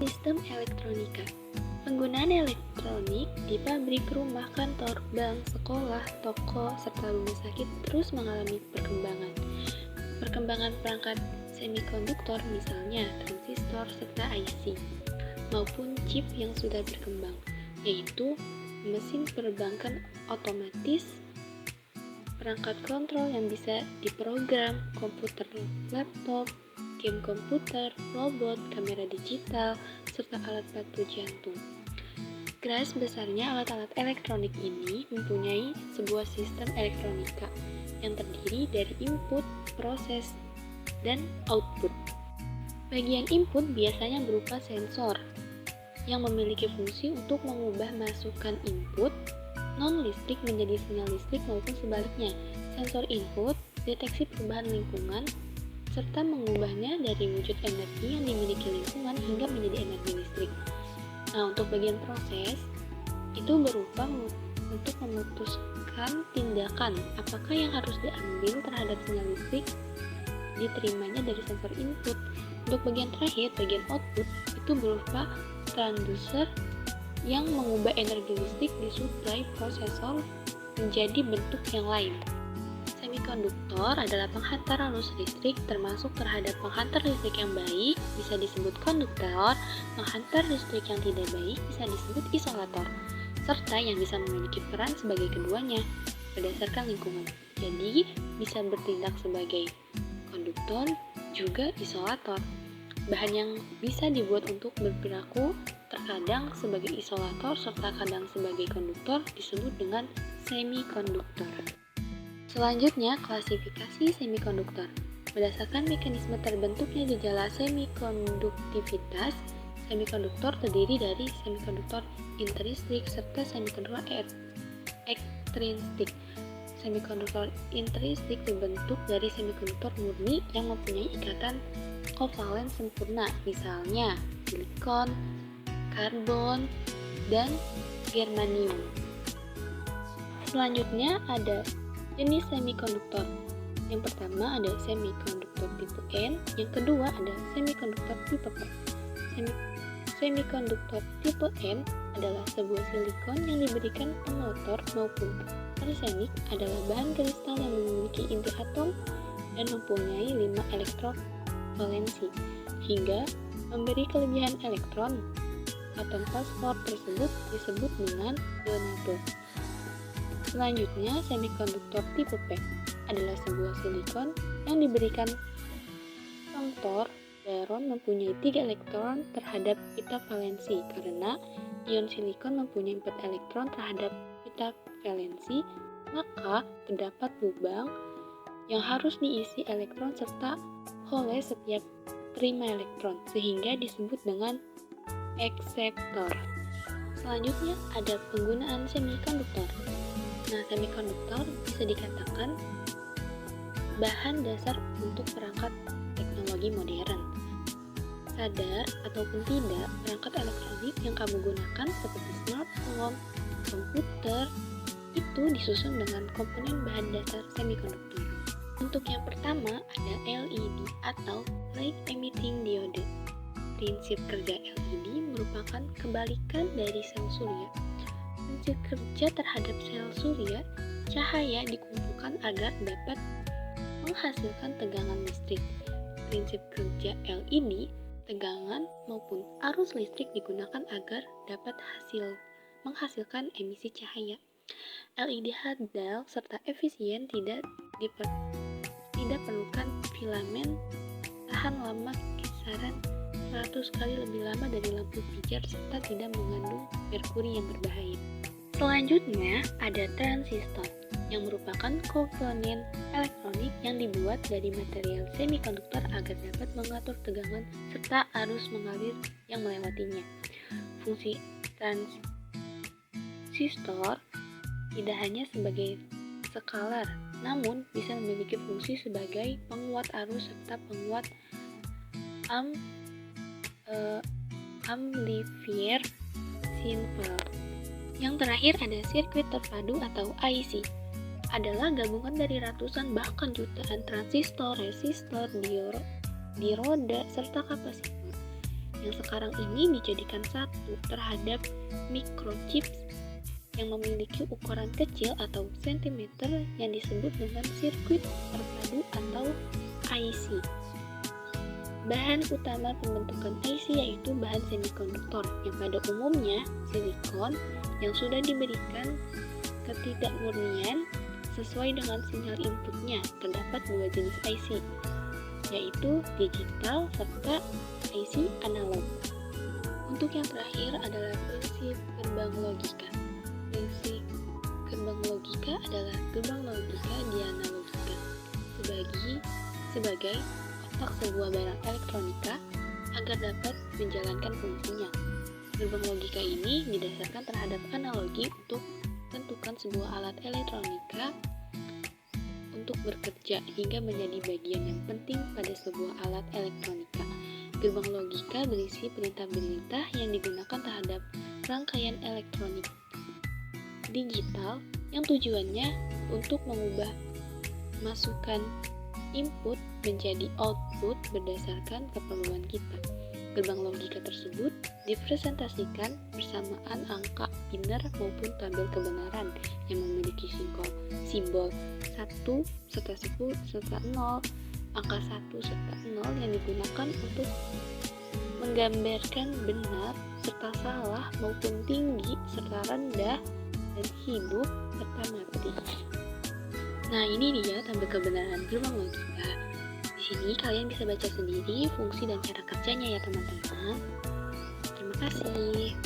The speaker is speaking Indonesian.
Sistem elektronika. Penggunaan elektronik di pabrik, rumah, kantor, bank, sekolah, toko, serta rumah sakit terus mengalami perkembangan. Perkembangan perangkat semikonduktor misalnya transistor serta IC, maupun chip yang sudah berkembang, yaitu mesin perbankan otomatis, perangkat kontrol yang bisa diprogram, komputer laptop, game komputer, robot, kamera digital, serta alat bantu jantung. Garis besarnya alat-alat elektronik ini mempunyai sebuah sistem elektronika yang terdiri dari input, proses, dan output. Bagian input biasanya berupa sensor yang memiliki fungsi untuk mengubah masukan input non-listrik menjadi sinyal listrik maupun sebaliknya. Sensor input deteksi perubahan lingkungan serta mengubahnya dari wujud energi yang dimiliki lingkungan hingga menjadi energi listrik. Nah, untuk bagian proses, itu berupa untuk memutuskan tindakan apakah yang harus diambil terhadap sinyal listrik diterimanya dari sensor input. Untuk bagian terakhir, bagian output, itu berupa transducer yang mengubah energi listrik disuplai prosesor menjadi bentuk yang lain. Semikonduktor adalah penghantar arus listrik, termasuk terhadap penghantar listrik yang baik bisa disebut konduktor, penghantar listrik yang tidak baik bisa disebut isolator, serta yang bisa memiliki peran sebagai keduanya berdasarkan lingkungan. Jadi, bisa bertindak sebagai konduktor juga isolator. Bahan yang bisa dibuat untuk berperilaku terkadang sebagai isolator serta kadang sebagai konduktor disebut dengan semikonduktor. Selanjutnya, klasifikasi semikonduktor. Berdasarkan mekanisme terbentuknya gejala semikonduktivitas, semikonduktor terdiri dari semikonduktor intrinsik serta semikonduktor ekstrinsik. Semikonduktor intrinsik dibentuk dari semikonduktor murni yang mempunyai ikatan kovalen sempurna, misalnya silikon, karbon, dan germanium. Selanjutnya ada jenis semikonduktor. Yang pertama ada semikonduktor tipe N, yang kedua ada semikonduktor tipe P. Semikonduktor tipe N adalah sebuah silikon yang diberikan pemotor maupun arsenik adalah bahan kristal yang memiliki inti atom dan mempunyai 5 elektron valensi hingga memberi kelebihan elektron. Atom fosfor tersebut disebut dengan donatur. Selanjutnya, semikonduktor tipe P adalah sebuah silikon yang diberikan pengtor boron mempunyai 3 elektron terhadap pita valensi karena ion silikon mempunyai 4 elektron terhadap pita valensi, maka terdapat lubang yang harus diisi elektron serta oleh setiap terima elektron sehingga disebut dengan akseptor. Selanjutnya ada penggunaan semikonduktor. Nah, semikonduktor bisa dikatakan bahan dasar untuk perangkat teknologi modern. Sadar ataupun tidak, perangkat elektronik yang kamu gunakan seperti smartphone, komputer, itu disusun dengan komponen bahan dasar semikonduktor. Untuk yang pertama ada LED atau Light Emitting Diode. Prinsip kerja LED merupakan kebalikan dari sel surya. Prinsip kerja terhadap sel surya, cahaya dikumpulkan agar dapat menghasilkan tegangan listrik. Prinsip kerja LED, tegangan maupun arus listrik digunakan agar dapat menghasilkan emisi cahaya. LED handal serta efisien, tidak perlukan filamen, tahan lama kisaran 100 kali lebih lama dari lampu pijar serta tidak mengandung merkuri yang berbahaya. Selanjutnya ada transistor yang merupakan komponen elektronik yang dibuat dari material semikonduktor agar dapat mengatur tegangan serta arus mengalir yang melewatinya. Fungsi transistor tidak hanya sebagai skalar, namun bisa memiliki fungsi sebagai penguat arus serta penguat amplifier simple. Yang terakhir ada sirkuit terpadu atau IC. Adalah gabungan dari ratusan bahkan jutaan transistor, resistor, dioda, serta kapasitor yang sekarang ini dijadikan satu terhadap microchip yang memiliki ukuran kecil atau sentimeter yang disebut dengan sirkuit terpadu atau IC. Bahan utama pembentukan IC yaitu bahan semikonduktor yang pada umumnya silikon yang sudah diberikan ketidakmurnian sesuai dengan sinyal inputnya. Terdapat dua jenis IC, yaitu digital serta IC analog. Untuk yang terakhir adalah prinsip gerbang logika. Prinsip gerbang logika adalah gerbang logika dianalogikan sebagai otak sebuah barang elektronika agar dapat menjalankan fungsinya. Gerbang logika ini didasarkan terhadap analogi untuk tentukan sebuah alat elektronika untuk bekerja hingga menjadi bagian yang penting pada sebuah alat elektronika. Gerbang logika berisi perintah-perintah yang digunakan terhadap rangkaian elektronik digital yang tujuannya untuk mengubah masukan input menjadi output berdasarkan keperluan kita. Gerbang logika tersebut dipresentasikan bersamaan angka biner maupun tabel kebenaran yang memiliki simbol 1 serta 10 serta 0, angka 1 serta 0 yang digunakan untuk menggambarkan benar serta salah maupun tinggi serta rendah dan hidup serta mati. Nah, ini dia tabel kebenaran gerbang logika. Di sini kalian bisa baca sendiri fungsi dan cara kerjanya ya teman-teman. Terima kasih.